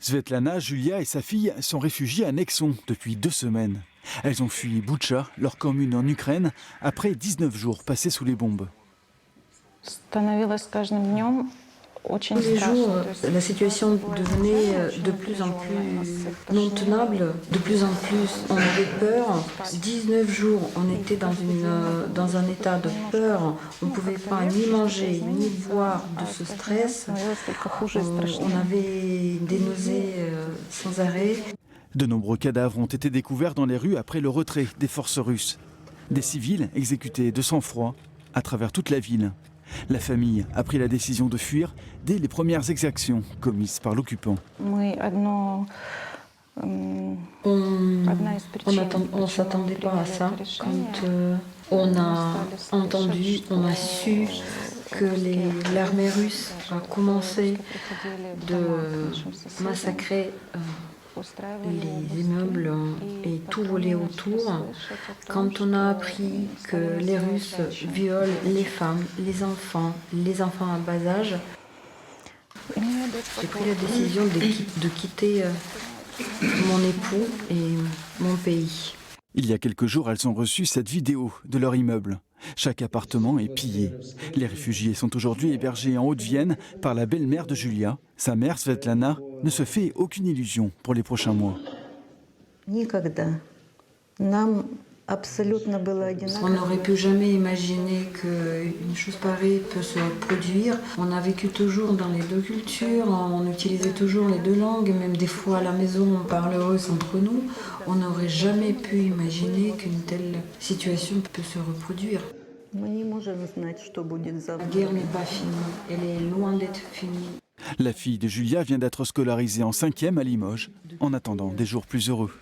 Svetlana, Julia et sa fille sont réfugiées à Nexon depuis 2 semaines. Elles ont fui Boutcha, leur commune en Ukraine, après 19 jours passés sous les bombes. Tous les jours, la situation devenait de plus en plus non tenable, de plus en plus on avait peur. 19 jours, on était dans un état de peur, on ne pouvait pas ni manger, ni boire de ce stress. On avait des nausées sans arrêt. De nombreux cadavres ont été découverts dans les rues après le retrait des forces russes. Des civils exécutés de sang-froid à travers toute la ville. La famille a pris la décision de fuir dès les premières exactions commises par l'occupant. On ne s'attendait pas à ça. Quand on a entendu, on a su que l'armée russe a commencé de massacrer les immeubles et tout voler autour. Quand on a appris que les Russes violent les femmes, les enfants à bas âge, j'ai pris la décision de quitter mon époux et mon pays. Il y a quelques jours, elles ont reçu cette vidéo de leur immeuble. Chaque appartement est pillé. Les réfugiés sont aujourd'hui hébergés en Haute-Vienne par la belle-mère de Julia. Sa mère, Svetlana, ne se fait aucune illusion pour les prochains mois. On n'aurait pu jamais imaginer qu'une chose pareille peut se produire. On a vécu toujours dans les deux cultures, on utilisait toujours les deux langues, même des fois à la maison on parle russe entre nous. On n'aurait jamais pu imaginer qu'une telle situation peut se reproduire. La guerre n'est pas finie, elle est loin d'être finie. La fille de Julia vient d'être scolarisée en 5e à Limoges, en attendant des jours plus heureux.